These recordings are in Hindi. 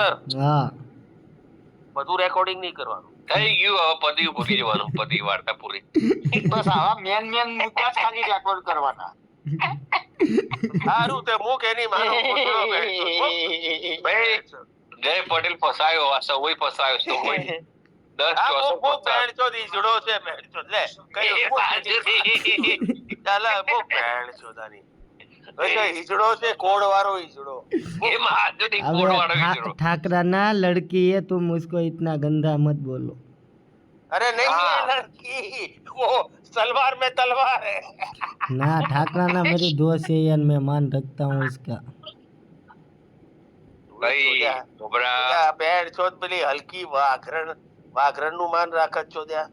સર હા બધું રેકોર્ડિંગ નહીં કરવાનું. થઈ ગયું હવે પતિ ભૂલી જવાનું પતિ વાર્તા પૂરી. બસ આવા મેન મુદ્દા જ ખાલી રેકોર્ડ કરવાના. સારું તે મૂક એની મારો પૂતળો બેઠો. ભાઈ જય પટેલ ફસાયો આ સૌય ફસાયો સૌય 10 આ મૂક મૂક 450 બેઠો દીજડો છે બેઠો લે કઈ ચાલ મૂક બેઠો દાની હિજડો છે કોડ વાળો હિજડો. એ મહાજોડી अब કોડવાળો વિચારો. ठाकरा ना लड़की है तुम उसको इतना गंदा मत बोलो. अरे नहीं है लड़की वो सलवार में तलवार है. ना ठाकरा ना मेरी दोस्त है यार मैं मान रखता हूँ इसका. ભાઈ કોબરા બેડ ચોથ પેલી હલકી વાઘરણ નું માન રાખત છો ત્યાં.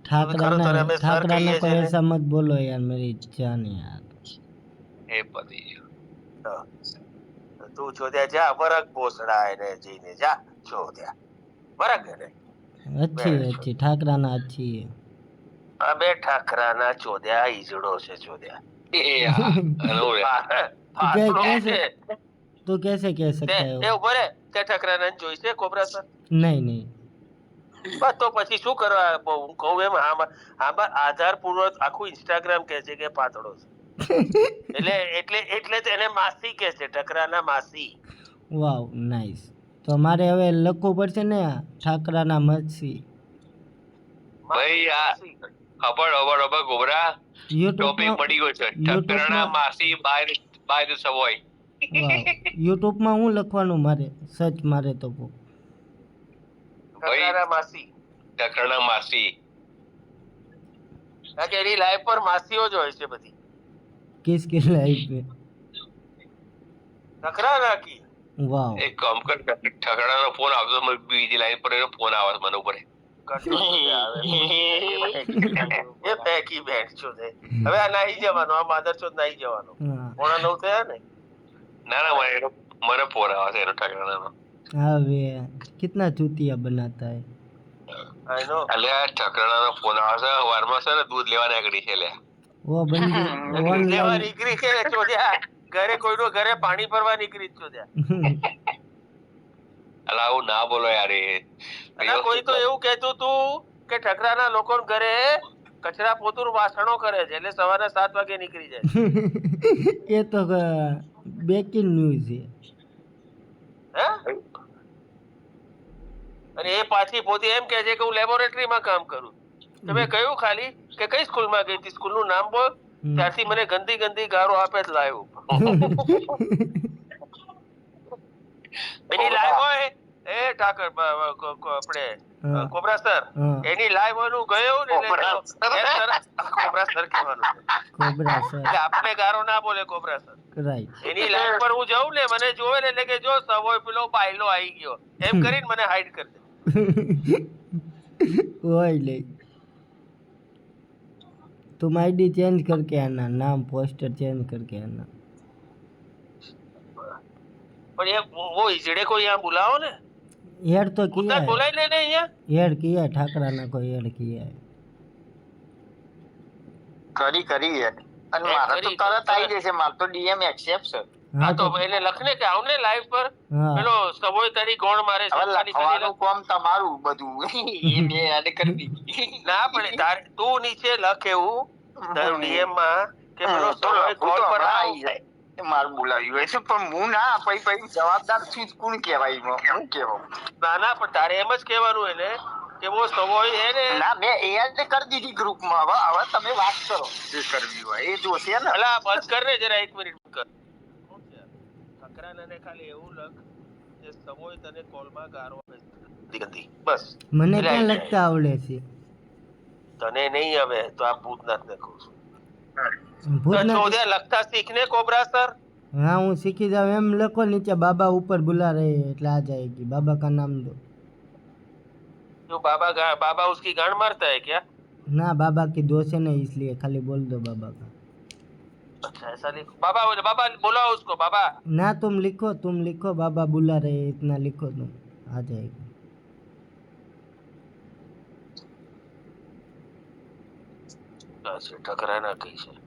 ठाकरा खरो तरह में सर ना कहिए को छे ने। ऐसा मत बोलो यार मेरी जान यार. એ પતિ તું ચોદ્યા જા વરક ભોસડા એને જઈને જા ચોદ્યા વરક એને अच्छी है अच्छी ठाकरा ना अच्छी है. અબે ઠાકરા ના ચોદ્યા ઈજડો છે ચોદ્યા. એ હલો રે तो कैसे कह सकता है એ वो? ઉભો રે તે ઠાકરા ને જોઈ છે કોબરા સર? नहीं नहीं બસ તો પછી શું કરવા હું કહું એમ આમાં આધાર પૂર્વક આખું ઇન્સ્ટાગ્રામ કહે છે કે પાતળો છે. એટલે એને માસી કહે છે ઠકરાના માસી. वाह नाइस. तो हमारे હવે લખવું પડશે ને ઠાકરા ના મચ્છી. ભાઈ આ ખબર ખબર કોબરા ટોપિક પડી ગયો છે ઠકરાના માસી બાય સવોય. યુટ્યુબ માં હું લખવાનું મારે સર્ચ મારે તો ઠકરાના માસી ઠકરાના માસી કારણ કે એની લાઈફ પર માસીઓ જ હોય છે બધી. किसकी लाइफ में? ઠકરાના કી वाह એક કામ કર ઠકરાનો ફોન આવતો મને બીજી લાઈન પર એનો ફોન આવે મને ઉપર એ પેકી બેઠ છો તે હવે આ નાહી જવાનો આ માદર ચોથ નાહી જવાનો. हाँ 8:30 થયા ને. ના મને ફોન આવે છે એનો ઠકરાનો. अबे कितना चूतिया बनाता है. આઈ નો એટલે આ ઠકરાનો ફોન આવે છે વારમાં છે ને દૂધ લેવા નીકળી છે લે. वो बंदी લેવા ऑनलाइन નીકળી કે ચોદ્યા ઘરે કોઈનો ઘરે પાણી ભરવા નીકળી ચોદ્યા. અલા આવું ના બોલો યાર એ અને કોઈ તો એવું કહેતું તું કે ઠકરાના લોકો ઘરે કચરા પોતું વાસણો કરે છે એટલે સવારે 7 વાગે નીકળી જાય. ये तो ब्रेकिंग न्यूज है. હે અને એ પાછી પોતે એમ કહે છે કે હું લેબોરેટરીમાં કામ કરું. તમે કહ્યું ખાલી કે કઈ સ્કૂલમાં ગઈ હતી સ્કૂલનું નામ બોલ ત્યારથી મને ગંદી ગંદી ગારો આપે જ લાવ્યો. એની લાઈવ હોય એ ઠાકર આપણે કોબરા સર એની લાઈવ નું ગયું ને કોબરા સર કહેવાનું कोबरा सर એટલે આપણે ગારો ના બોલે કોબરા સર. राइट. એની લાઈવ પર હું જાઉં ને મને જોવે ને એટલે કે જો સવોય પેલો બાયલો આવી ગયો એમ કરીને મને હાઈડ કરી દે. वही ले तुम आईडी चेंज करके आना नाम पोस्टर चेंज करके आना. પણ એ वो ઈજડે को यहाँ बुलाओ ने ऐड तो किया उधर है. बुलाई लेने यहाँ ऐड किया है ठाकरा ना को ऐड किया है. કરી અને મારા તો તરત આવી જશે મારે તો ડીએમ એક્સેપ્ટ છે. हाँ तो એને લખને કે આવને લાઈવ પર हाँ પેલો સવોય તારી ગોળ મારે છે હવે ખાલી ખાલી લખવાનું કામ તમારું બધું એ મેં એડ કરી દીધી. ના પણ તું નીચે લખ એવું તારું ડીએમ માં કે પેલો તો સવોય લખું ગોળ તો પર હમણાં આવી જાય. મારું બોલાવ્યું હોય છે પણ હું ના પછી જવાબદાર છું જ કોણ કહેવાય એમાં? હું કહેવાય ના ના પણ તારે એમ જ કહેવાનું એને કે वो સવોય હે ને ના મેં એડ કરી દીધી ગ્રુપમાં. હવે તમે વાત કરો જે કરવી હોય એ જોશે ને. અલા બસ કર ને જરા 1 મિનિટ કર. ઠકરાને ખાલી એવું લખ કે સવોય તને કોલમાં ગારો આપે ગંદી બસ. મને એટલે क्या આવી लगता आवड़े से તને નહીં આવે તો આ ભૂતનાથ ને કહું છું. भूतनाथ. ચોદ્યા લખતા શીખને કોબરા સર. हाँ હું सीखी जाऊँ एम लखो नीचे बाबा ऊपर बुला रहे हैं એટલે आ जाएगी. बाबा का नाम दो. जो बाबा उसकी गांड मारता है क्या? ना बाबा की दोस्त है ना इसलिए खाली बोल दो बाबा का. अच्छा ऐसा लिखो बाबा बुलाओ उसको बाबा. ना तुम लिखो बाबा बुला रहे हैं इतना लिखो तुम आ जाएगा. अच्छा ठकराना कही से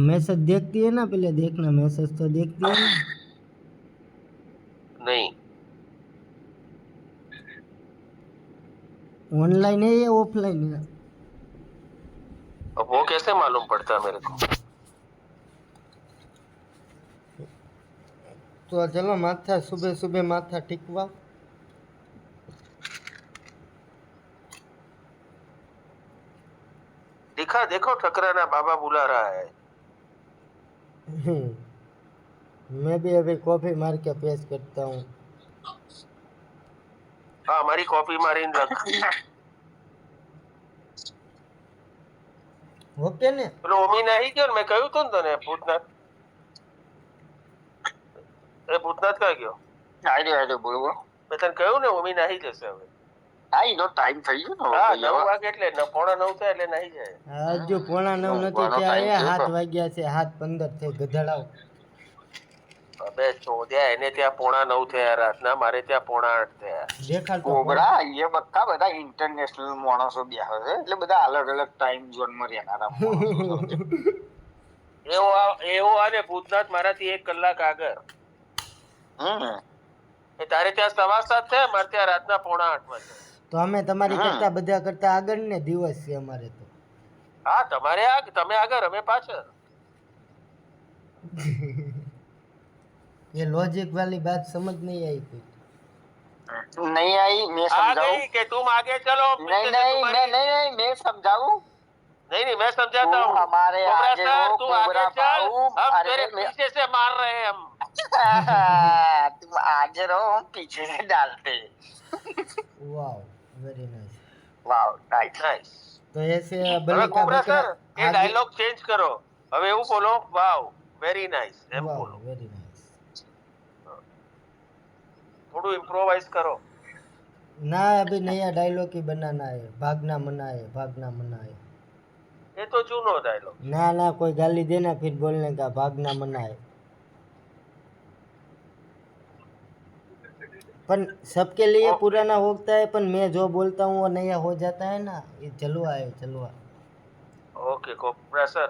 मैसेज देखती है ना पहले देखना मैसेज तो देखती है ना. नहीं। ऑनलाइन है या ऑफलाइन है? अब वो कैसे मालूम पड़ता मेरे को? तो चलो माथा सुबह सुबह माथा टिकवा। दिखा देखो, ठकराना बाबा बुला रहा है। मैं भी अभी कॉफी मार के पेश करता हूँ। हाँ, हमारी कॉफी मारीने रख। ઓકે ને? પેલો ઓમી નાહી ગયો ને, મેં કહ્યું તું ને તને ભૂતનાથ. એ ભૂતનાથ ક્યાં ગયો? આઈ બોલો બોલો. મેં તને કહ્યું ને ઓમી નાહી જશે હવે. હા એનો ટાઈમ થઈ ગયો ને હા, હવે. 9 વાગે એટલે 9:45 થાય એટલે નાહી જાય. હજુ 9:45 નથી ત્યાં, 7 વાગ્યા છે, 7:15 થઈ ગધડાવ. અબે ચોદ્યા, એને ત્યાં 9:45 થયા રાતના, મારે ત્યાં 7:45 થયા. દેખાડતો કોબરા એ બધા ઇન્ટરનેશનલ માણસો બેસે છે એટલે બધા અલગ અલગ ટાઈમ ઝોન માં રહેનારા માણસો. એવો અને ભૂતનાથ મારાથી 1 કલાક આગળ. એ તારે ત્યાં 7:15 થયા, મારે ત્યાં રાતના 7:45 વાગે. તો અમે તમારી કરતા બધા કરતા આગળ ને દિવસ છે અમારે તો. હા, તમે આગળ, અમે પાછળ. ये लॉजिक वाली बात समझ नहीं आई कुछ। नहीं आई, मैं आ समझाऊं? गई कि तुम आगे चलो। नहीं मैं समझाऊं? नहीं मैं समझाता हूँ। हमारे कोबरा आगे सर, हो, तू कोबरा आगे चल, भाऊ, हम अरे तेरे मैं- पीछे से मार रहे हैं हम। तुम आगे रहो, हम पीछे से डालते हैं। Wow, very nice. वाह नाइस। नाइस। तो ऐसे હવે बलि का કોબરા बकरा સર, એ ડાયલોગ ચેન્જ કરો. હવે એવું બોલો, વાવ વેરી નાઇસ એમ वाओ, બોલો. Very nice. થોડું ઇમ્પ્રોવાઇઝ કરો. ना अभी नया डायलॉग ही बनाना है, भागना मना है, भागना मना है। એ તો જૂનો ડાયલોગ. ना ना कोई गाली देना फिर बोलने का भागना मना है। पर सबके लिए पुराना होता है, पर मैं जो बोलता हूँ वो नया हो जाता है ना, ये चलवा है चलवा। ઓકે કોબરા સર,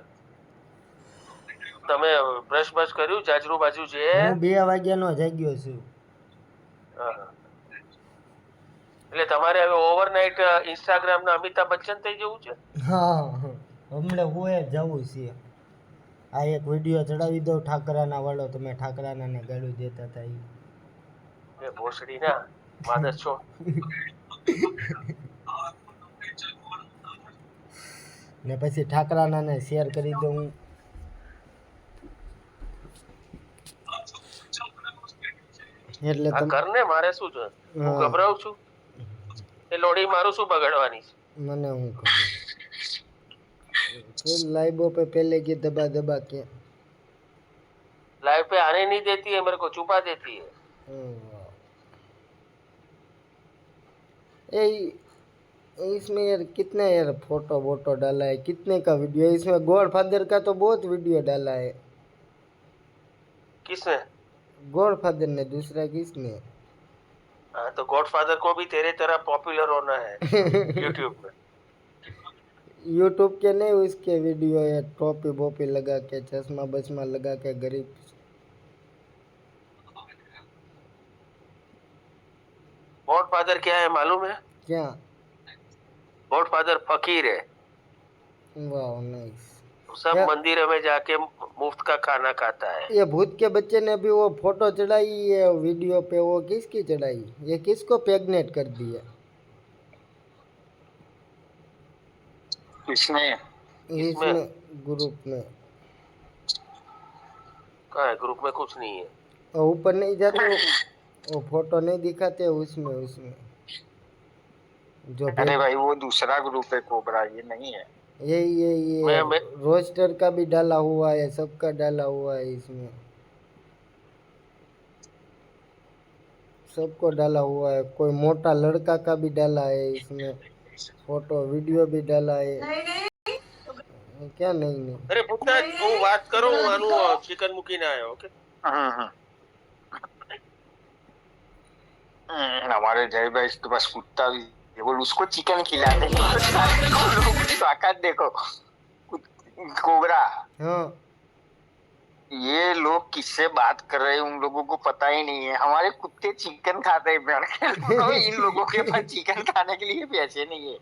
તમે બ્રશ બ્રશ કર્યું, જાજરૂ બાજુ છે? હું 2 વાગ્યાનો જાગ્યો છું। હા. એટલે તમારે હવે ઓવરનાઇટ ઇન્સ્ટાગ્રામ ના અમિતાભ બચ્ચન થઈ જવું છે? હા, હમણાં હું જવું છે। આ એક વિડીયો ચડાવી દો ઠાકરાના વાળો, તમે ઠાકરાનાને ગાળું દેતા હતા ઈ। એ ભોસડી ના માદર છો. ને પછી ઠાકરાનાને શેર કરી દઉં। એટલે આ કરને, મારે શું છે? હું હા. ગભરાઉં છું? એ લોડી મારું શું બગાડવાની છે? મને હું ખબર फिर लाइबो पे पहले की दबा दबा के लाइव पे आने नहीं देती है, मेरे को छुपा देती है। ए इसमें यार कितने यार फोटो वोटो डाला है, कितने का वीडियो है इसमें? गॉड फादर का तो बहुत वीडियो डाला है। किसने? गॉड फादर ने, दूसरा किसने? हाँ, तो गॉडफादर को भी तेरे तरह पॉपुलर होना है यूट्यूब में। यूट्यूब के नहीं, उसके वीडियो है, टोपी बोपी लगा के, चश्मा बचमा लगा के, गरीब। गॉडफादर क्या है मालूम है? क्या? गॉडफादर फकीर है। वाह नाइस। सब क्या? मंदिर में जाके मुफ्त का खाना खाता है। ये भूत के बच्चे ने भी वो फोटो चढ़ाई है वीडियो पे, वो किसकी चढ़ाई? ये किसको प्रेग्नेंट कर दिया? किसने? इसमें ग्रुप में। कहाँ है? ग्रुप में कुछ नहीं है। और ऊपर नहीं जाते वो फोटो नहीं दिखाते उसमें जो अरे भाई वो दूसरा ग्रुप है कोबरा, ये नहीं है। ये रोस्टर का भी डाला हुआ है, सबका डाला हुआ है इसमें, सबको डाला हुआ है। कोई मोटा लड़का का भी डाला है इसमें, फोटो वीडियो भी डाला है। क्या नहीं? अरे पुत्र, હું વાત કરું, આનું ચિકન મૂકીને આવ્યો. ઓકે, हमारे जय भाई तो बस कुत्ता भी ये बोल, उसको चिकन खिलाते ताकत देखो कोबरा। हाँ ये लोग किससे बात कर रहे हैं उन लोगों को पता ही नहीं है। हमारे कुत्ते चिकन खाते हैं भेड़ के लोग, इन लोगों के पास चिकन खाने के लिए पैसे नहीं है।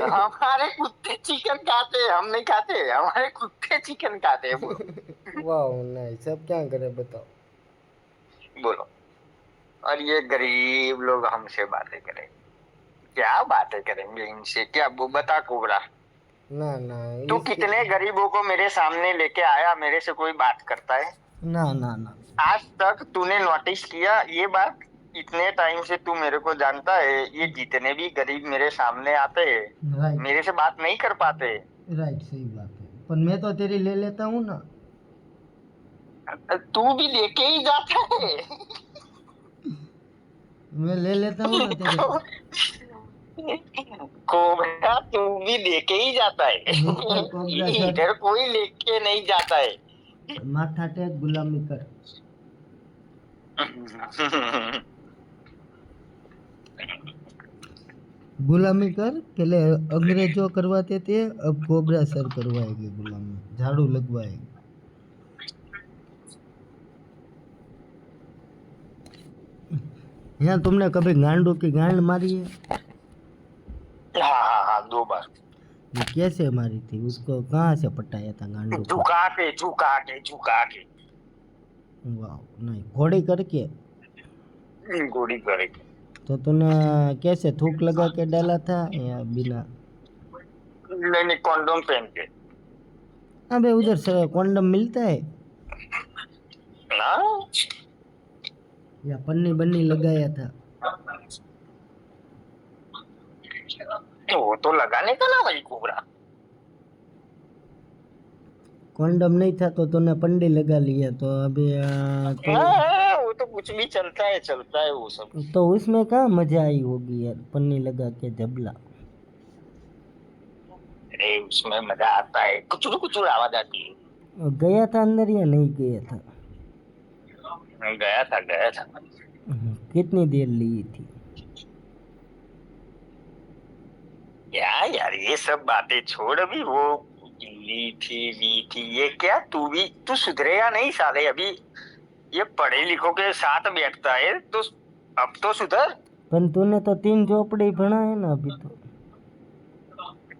हमारे कुत्ते चिकन खाते हैं, हम नहीं खाते, हमारे कुत्ते चिकन खाते हैं। बोलो वाह नाइस। अब क्या करें बताओ? बोलो। और ये गरीब लोग हमसे बातें करें, क्या बातें करेंगे इनसे? क्या वो बता कोबरा, ना ना तू इसके कितने गरीबों को मेरे सामने लेके आया, मेरे से कोई बात करता है? ना ना ना आज तक तूने नोटिस किया ये बात? इतने टाइम से तू मेरे को जानता है, ये जितने भी गरीब मेरे सामने आते हैं राइट मेरे से बात नहीं कर पाते। राइट सही बात है, पर मैं तो तेरी ले लेता हूँ ना। तू भी लेके ही जाता है। मैं ले लेता हूँ ना तेरे। कोबरा तू भी लेके ही जाता है। मिस्टर कोबरा सर, इधर कोई लेके नहीं जाता है। माथा टेक, गुलामी कर। गुलामी कर, पहले अंग्रेजों करवाते थे, अब कोबरा सर करवाएंगे गुलामी, झाड़ू लगवाएंगे। यहाँ तुमने कभी गांडू की गांड मारी है? हाँ, 2 बार। ये कैसे मारी थी? उसको कहाँ से पटाया था गांडू को? झुका के। वाह नहीं, घोड़ी करके? गोली करे। तो तूने कैसे थूक लगा के डाला था या बिना? नहीं, कॉन्डोम पहन के। अबे उधर से कॉन्डम मिलता है ना, या पन्नी बन्नी लगाया था? वो तो लगाने का ना भाई कोबरा। कॉन्डम नहीं था तो तूने पन्नी लगा लिया, तो अभी वो तो कुछ भी चलता है वो सब। तो उसमें कहाँ मजा आई होगी यार, पन्नी लगा के जबला। अरे उसमें मजा आता है, कुचुर आवाज आती है। और गया था अंदर या नहीं गया था? गया था। कितनी देर ली थी? क्या यार, ये सब बातें छोड़। अभी वो ली थी ये क्या? तू सुधरेगा नहीं साले। अभी ये पढ़े लिखों के साथ बैठता है तो अब तो सुधर। पर तूने तो 3 चौपड़ी बना है ना अभी तो।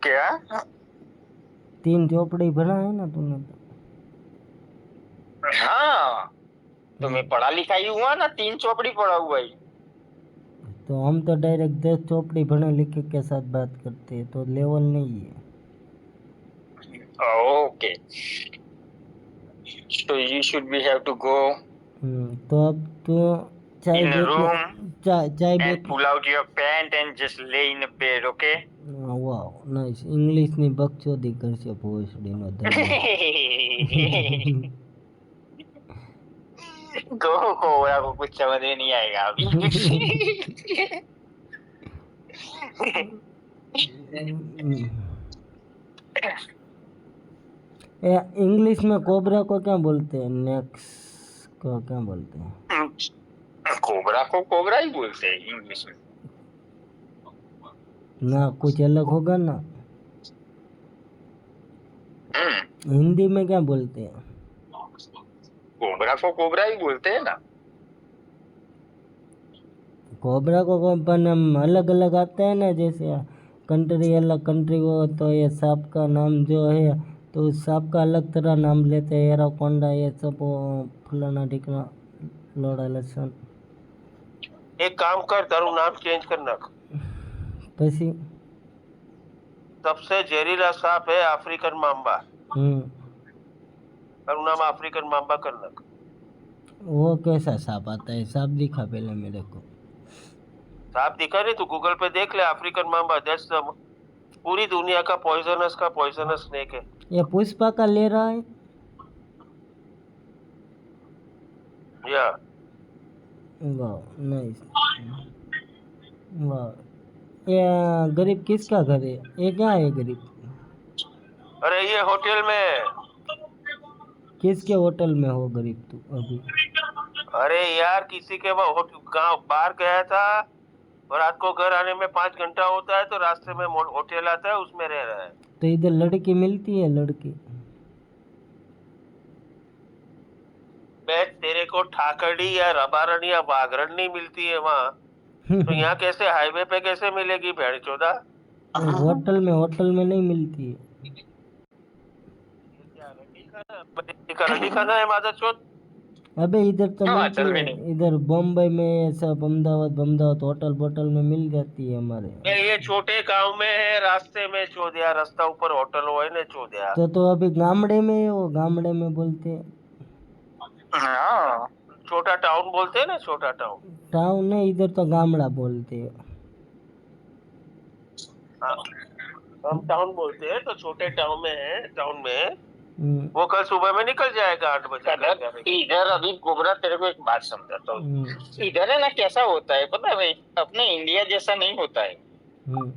क्या 3 चौपड़ी बना है ना तूने तो। हाँ, तो मैं पढ़ा लिखा ही हुआ ना, 3 चौपड़ी पढ़ा हुआ ही। तो हम तो डायरेक्ट 10 चौपड़ी बने लिखे के साथ बात करते हैं, तो लेवल नहीं है। Okay, so you should be have to go तो अब तो चाय in a room चाय and pull out your pant and just lay in a bed, okay? Wow nice. ઇંગ્લિશની બકચોદી કરશે ભોસડીનો कोबरा को कुछ समझ में नहीं आएगा अभी। इंग्लिश में कोबरा को क्या बोलते हैं? नेक्स को क्या बोलते हैं? कोबरा को कोबरा ही बोलते हैं इंग्लिश में ना, कुछ अलग होगा ना। हिंदी में क्या बोलते हैं? कोबरा को कोबरा ही बोलते हैं ना। कोबरा को अपन अलग अलग आता है ना, जैसे कंट्री अलग कंट्री को, तो ये सांप का नाम जो है तो उस सांप का अलग तरह नाम लेते हैं, एराकोंडा, ये सब फलाना ढिकना, लोड़ा लसन। एक काम कर, तारू नाम चेंज कर नाख। પછી सबसे जहरीला सांप है अफ्रीकन मांबा। तारू नाम अफ्रीकन मांबा कर नाख। वो कैसा सांप आता है? सांप दिखा पहले मेरे को। सांप दिखा नहीं? तू गूगल पे देख ले, अफ्रीकन मांबा। दैट्स पूरी दुनिया का पॉइजनस स्नेक है। ये पुष्पा का ले रहा है या वाह नाइस। वाह, ये गरीब किसका घर है? ये क्या है गरीब? अरे ये होटल में। किसके होटल में हो गरीब तू अभी? अरे यार किसी के गांव बाहर गया था और रात को घर आने में 5 घंटा होता है, तो रास्ते में होटल आता है, उसमें रह रहा है। तो इधर लड़की मिलती है? लड़की मैं तेरे को ठाकरडी या रबारन या वागरन नहीं मिलती है वहाँ, तो यहाँ कैसे हाईवे पे कैसे मिलेगी भेड़ चौदा? होटल में नहीं मिलती है। रंडी खाना है माता चौथ? अबे इधर तो मिलती असल में है, नहीं। इधर बम्बई में सब अहमदाबाद होटल में मिल जाती है हमारे। ये छोटे गांव में है, रास्ते में चौदिया, रास्ता ऊपर होटल हो ने चौदिया। तो अभी गामड़े में है, वो गामड़े में बोलते हैं। हाँ छोटा टाउन बोलते हैं ना, छोटा टाउन। टाउन है इधर तो गामड़ा बोलते हैं। हाँ, हम टाउन बोलते हैं, तो छोटे टाउन में है, टाउन में। हम्म, वो कल सुबह में निकल जाएगा 8 बजे। इधर अभी कोबरा तेरे को एक बात समझाता हूँ। इधर है ना कैसा होता है पता है भाई, अपने इंडिया जैसा नहीं होता है। हम्म,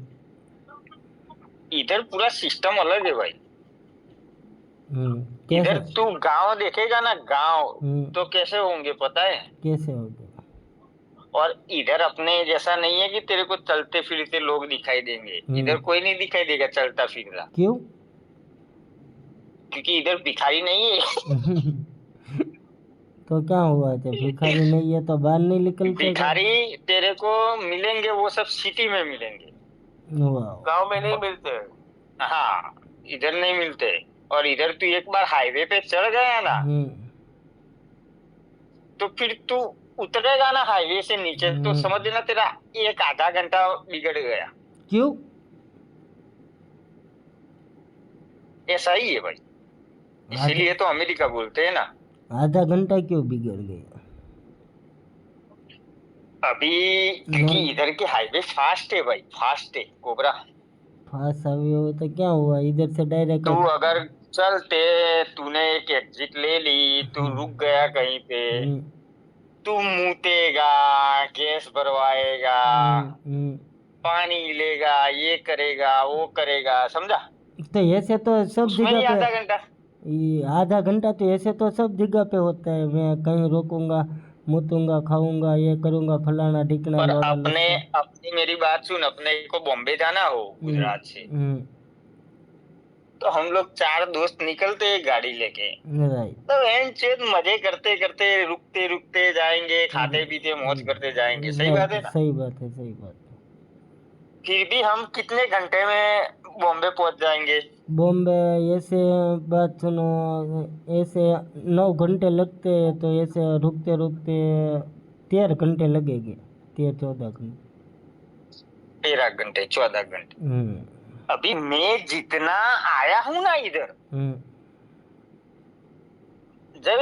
इधर पूरा सिस्टम अलग है भाई। कैसे इधर तू गांव देखेगा ना, गांव तो कैसे होंगे पता है? कैसे हो गया? और इधर अपने जैसा नहीं है कि तेरे को चलते फिरते लोग दिखाई देंगे। इधर कोई नहीं दिखाई देगा चलता फिरता, क्यों? क्योंकि इधर भिखारी नहीं है। तो क्या हुआ जब भिखारी नहीं है तो बाहर नहीं निकलते? भिखारी तेरे को मिलेंगे वो सब सिटी में मिलेंगे, वाह, गांव में नहीं मिलते। हाँ इधर नहीं मिलते। और इधर तू एक बार हाईवे पे चढ़ गया ना, तो फिर तू उतरेगा ना हाईवे से नीचे, तो समझ लेना तेरा एक आधा घंटा बिगड़ गया। क्यों? ऐसा ही है भाई, इसीलिए तो अमेरिका बोलते हैं ना। आधा घंटा क्यों बिगड़ गया? अभी क्योंकि इधर के हाईवे फास्ट है भाई, फास्ट है कोबरा। फास्ट अभी हो तो क्या हुआ, इधर से डायरेक्ट तू अगर चलते तूने एक एग्जिट ले ली, तू रुक गया कहीं पे, तू मूतेगा, गैस भरवाएगा, पानी लेगा, ये करेगा वो करेगा, समझा? तो ऐसे तो सब जगह पे आधा घंटा, आधा घंटा तो ऐसे तो सब जगह पे होता है। मैं कहीं रोकूंगा, मुतूंगा, खाऊंगा, ये करूंगा, फलाना ढिकना। पर अपनी मेरी बात सुन, अपने को बॉम्बे जाना हो गुजरात से, तो हम लोग 4 दोस्त निकलते हैं गाड़ी लेके, तो एंड मजे करते करते रुकते रुकते जाएंगे, खाते पीते मौज करते जाएंगे। सही बात है ना? सही बात है, सही बात है। फिर भी हम कितने घंटे में बॉम्बे पहुंच जाएंगे? बॉम्बे ऐसे बात सुनो, ऐसे 9 घंटे लगते हैं, तो ऐसे रुकते रुकते 13 घंटे लगेंगे, 13-14 घंटे। 13 घंटे 14 घंटे। अभी मैं जितना आया हूँ ना इधर, जब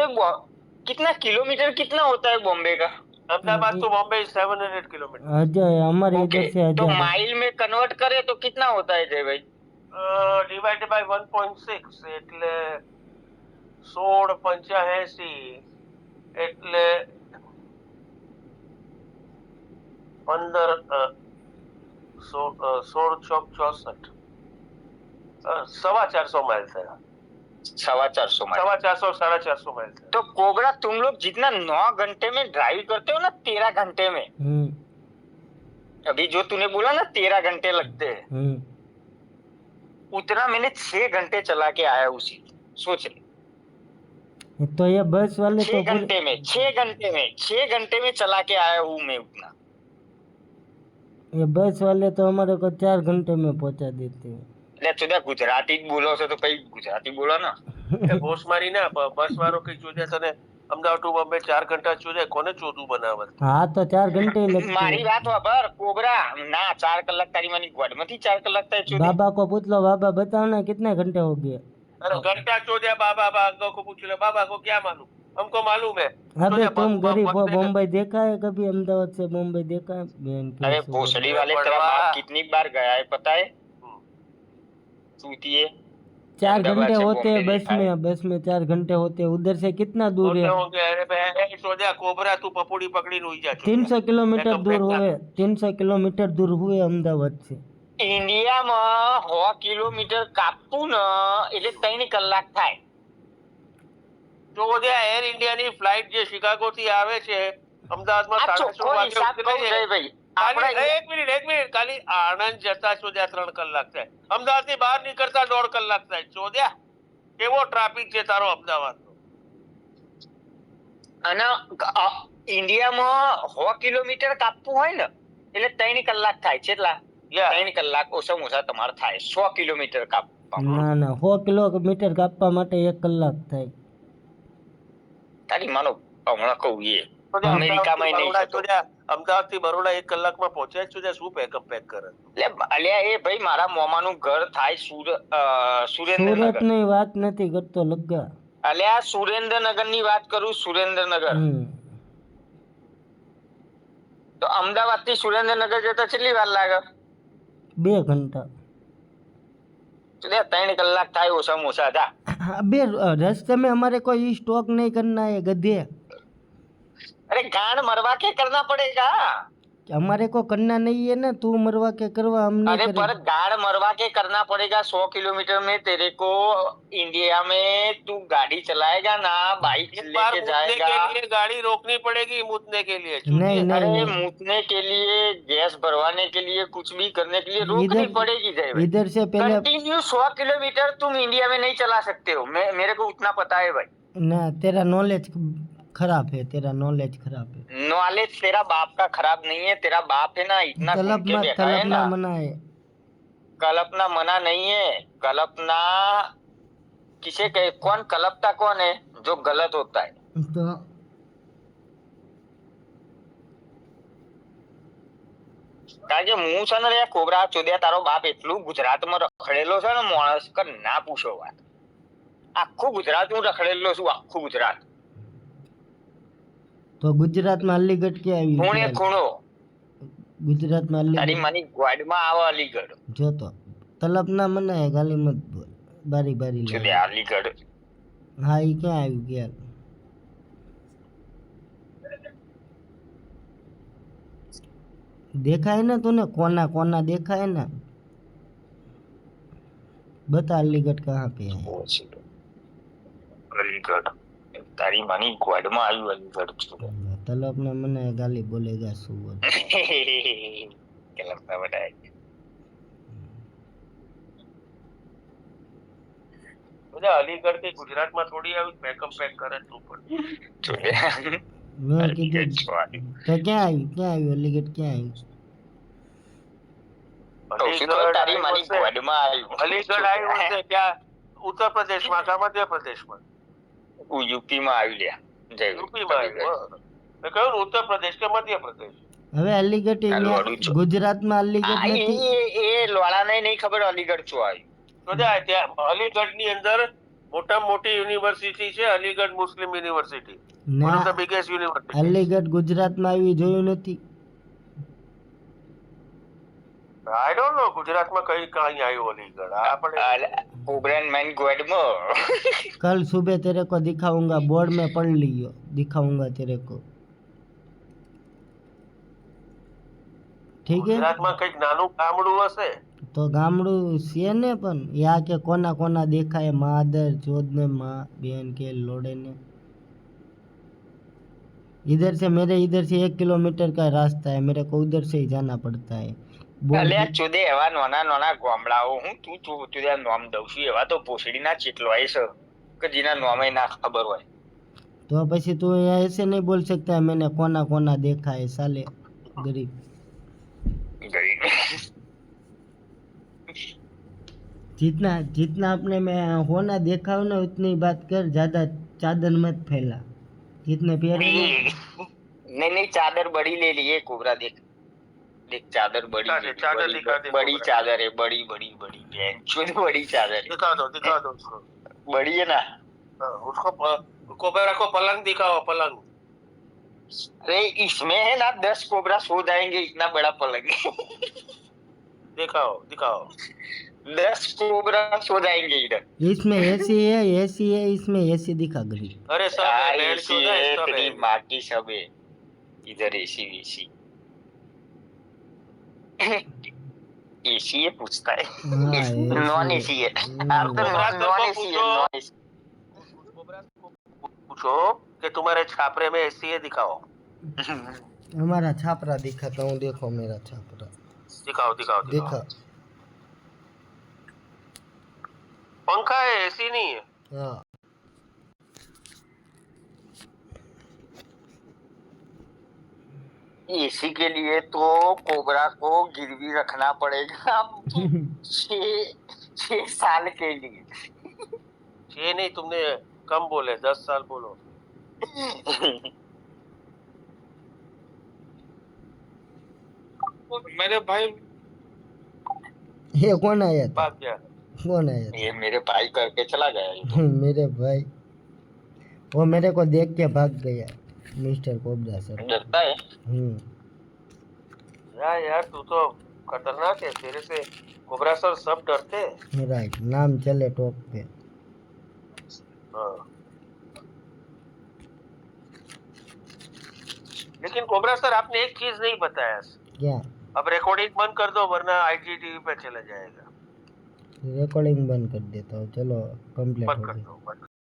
कितना किलोमीटर कितना होता है बॉम्बे का? अहमदाबाद तो बॉम्बे 700 किलोमीटर। अजय हमारे इधर से तो माइल में कन्वर्ट करे तो कितना होता है जय भाई? डिवाइडेड बाय 1.6 એટલે 1685 એટલે 15 16 ચોક 64 450 माइल થયા। 450 माइल, 450 450 माइल થયા। तो कोबरा तुम लोग जितना 9 घंटे में ड्राइव करते हो ना, 13 घंटे में, अभी जो तूने बोला ना 13 घंटे लगते हैं, उतना मैंने 6 घंटे चला के आया उसी। सोच ले, तो ये बस वाले 6 घंटे में 6 घंटे में चला के आया हूँ मैं उतना। ये बस वाले तो हमारे को 4 घंटे में पहुंचा देते हैं। એટલે ગુજરાતી જ બોલો છો તો કઈ ગુજરાતી બોલો ને। ઘોષ મારી ના બસ વાળો કઈ ચોદ્યા તને અમદાવાદ ટુ બોમ્બે 4 ઘંટા ચોદ્યા, કોને ચોદું બનાવત? हाँ तो 4 घंटे ही लगते મારી વાત વાપર કોબરા, ના 4 કલાક તારી માની ગોડમાંથી 4 કલાક થાય ચોદી। बाबा को पूछ लो, बाबा बताओ ना कितने घंटे हो गए? अरे घंटा चौदह बाबा को पूछ ले, बाबा को क्या मालूम, हमको मालूम है। अबे तुम गरीब हो, बम्बई देखा है कभी? अहमदाबाद से बम्बई देखा है? बहन की अरे भोसड़ी वाले, तेरा बाप कितनी बार गया है पता है? सूतिए 4 घंटे होते हैं बस में 4 घंटे होते हैं। उधर से कितना दूर है? अरे चौदह कोबरा तू पपुड़ी पकड़ी हुई जा। 300 किलोमीटर दूर हुए, 300 किलोमीटर दूर हुए अहमदाबाद से। इंडिया में 100 किलोमीटर कापू न એટલે 3 કલાક થાય। ચોદા એર ઇન્ડિયા ની ફ્લાઇટ જે શિકાગો થી આવે છે અમદાવાદ માં 16:30 વાગે ઉતરે છે। એક મિનિટ ખાલી આણંદ જતા ચોદ્યા 3 કલાક થાય, અમદાવાદ થી બહાર નીકળતા 1.5 કલાક થાય। ચોદ્યા કેવો ટ્રાફિક છે તારો અમદાવાદ નો? અને ઇન્ડિયામાં 100 કિલોમીટર કાપવું હોય ને એટલે 3 કલાક થાય છે. એટલા 3 કલાક ઓછામાં ઓછા તમારે થાય 100 કિલોમીટર કાપવા. ના 100 કિલોમીટર કાપવા માટે 1 કલાક થાય. તારી માનો હમણાં કહું એ અમેરિકામાં નહીં થતો. અમદાવાદ થી બરોડા 1 કલાકમાં પહોંચ્યા છું. શું પેક કરે? એટલે અલ્યા એ ભાઈ મારા મોમાનું ઘર થાય સુરેન્દ્રનગર. સુરત ની વાત નથી કરતો લગ્ગા. અલ્યા સુરેન્દ્રનગર ની વાત કરું. સુરેન્દ્રનગર તો અમદાવાદ થી સુરેન્દ્રનગર જતા કેટલી વાર લાગે? 2 ઘંટા. 3 કલાક થાય ઓછામાં ઓછા. જા अबे रास्ते में हमारे को ये स्टॉक नहीं करना है गधे. अरे गांड मरवा के करना पड़ेगा. हमारे को करना नहीं है ना, तू मरवा के करवा, हम नहीं अरे पर गांड मरवा के करना पड़ेगा. 100 किलोमीटर में तेरे को इंडिया में तू गाड़ी चलाएगा ना, बाइक लेके जाएगा, गाड़ी रोकनी पड़ेगी मूतने के लिए. नहीं अरे नहीं मूतने के लिए, गैस भरवाने के लिए, कुछ भी करने के लिए रोकनी पड़ेगी. इधर से पहले कंटिन्यू 100 किलोमीटर तुम इंडिया में नहीं चला सकते हो. मेरे को उतना पता है भाई. ना तेरा नॉलेज खराब है, तेरा नॉलेज खराब है. नॉलेज तेरा बाप का खराब नहीं है. तेरा बाप है ना इतना कल्पना मना है. कल्पना मना नहीं है. कल्पना किसे कहे? कौन कल्पता कौन है? जो गलत होता है. तो કારણ કે હું છે ને રે કોબરા ચોદ્યા તારો બાપ એટલું ગુજરાતમાં રખડેલો છે ને માણસ કે ના પૂછો વાત. આખું ગુજરાત હું રખડેલો છું. આખું ગુજરાત. तो गुजरात में अलीगढ़ क्या आई? ખૂણે ખૂણો गुजरात में તારી अलीगढ़ માની ગ્વાડમાં આવે અલીગઢ. जो तो तलब ना मना है, गाली मत बोल. बारी बारी ले. ચોદ્યા અલીગઢ. हाँ ये क्या आई गया? देखा है ना तूने? कोना कोना देखा है ना? बता अलीगढ़ कहाँ पे है? અલીગઢ તારી માની ગ્વાડમાં આવ્યું અલીગઢ. तलब ना मना है, गाली बोलेगा सुअर. કે લગતા બટાય. અલીગઢ થી ગુજરાત માં થોડી આવ્યું. મેકઅપ પેક કરે તું પણ. मैं किधर तो क्या आई अलीगढ़ क्या आई? તારી માની ગ્વાડમાં આવ્યું. અલીગઢ આવ્યું છે ક્યાં? ઉત્તર પ્રદેશ માં કે મધ્ય પ્રદેશ માં? યુપી માં આવ્યું લ્યા. જય યુપી માં આવ્યું. મેં કહ્યું ઉત્તર પ્રદેશ કે મધ્ય પ્રદેશ? હવે અલીગઢ ગુજરાતમાં અલીગઢ નથી. એ લોળાને નહીં ખબર અલીગઢ શું આવ્યું. તો જાય ત્યાં અલીગઢ ની અંદર મોટામાં મોટી યુનિવર્સિટી છે Aligarh Muslim university. One of the biggest universities. Aligarh ગુજરાતમાં આવી જોયું નથી. I don't know ગુજરાતમાં કઈ આવ્યું અલીગઢ. આપણે કોબરાન મેન ગ્વાડમાં. कल सुबह तेरे को दिखाऊंगा, बोर्ड में पढ़ लियो, दिखाऊंगा तेरे को. ठीक है? ગુજરાતમાં કઈક નાનું ગામડું હશે તો ગામડું છે ને, પણ યા કે કોના કોના દેખાય માદર ચોદ ने माँ बहन के लोड़े ने. इधर से मेरे इधर से 1 किलोमीटर का रास्ता है, मेरे को उधर से ही जाना पड़ता है. અલ્યા ચોદે એવા નાના નાના ગામડાઓ હું તું ચોદે નામ દઉં છું. એવા તો પોસડીના ચેટલોય છે કે જેના નામે ના ખબર હોય. तो પછી तू ऐसे नहीं बोल सकता है मैंने कोना कोना देखा है साले गरीब. जितना जितना अपने में होना देखा हो ना उतनी बात कर, ज्यादा चादर मत फैला. जितने प्यारे नहीं चादर बड़ी ले लिए कोबरा. देख देख चादर बड़ी चादर दिखा दे. बड़ी चादर है. बड़ी बड़ी बड़ी बहन चोद बड़ी चादर है. दिखा दो उसको. बड़ी है ना. उसको कोबरा को पलंग दिखाओ. पलंग. अरे इसमें है ना 10 कोबरा सो जाएंगे. इतना बड़ा पलंग. दिखाओ 10 कोबरा सो जाएंगे इधर. इसमें एसी है इसमें एसी दिखा गरीब. अरे सब एसी है. तेरी माँ की सब है इधर. एसी एसी है पूछता है. नॉन एसी है. आप तो नॉन एसी है. पूछो कि तुम्हारे छापरे में एसी है, दिखाओ. हमारा छापरा दिखाता हूँ. देखो मेरा छापरा. दिखाओ. देखा पंखा है, एसी नहीं है. हाँ एसी के लिए तो कोबरा को गिरवी रखना पड़ेगा 6 साल के लिए। 6 नहीं, तुमने कम बोले, 10 साल बोलो। मेरे भाई ये कौन आया था? बात क्या? कौन आया था? ये मेरे भाई करके चला गया ये तो। मेरे भाई, वो मेरे को देख के भाग गया, मिस्टर कोबरा सर। डरता है। यार तू तो खतरनाक है, तेरे से कोबरा सर सब डरते हैं। राइट, नाम चले टॉप पे। हाँ। लेकिन कोबरा सर आपने एक चीज नहीं बताया। क्या? अब रिकॉर्डिंग बंद कर दो वरना IGTV पे चला जाएगा। रिकॉर्डिंग बंद कर देता हूँ, चलो कंप्लीट बंद हो कर गई। दो, बंद।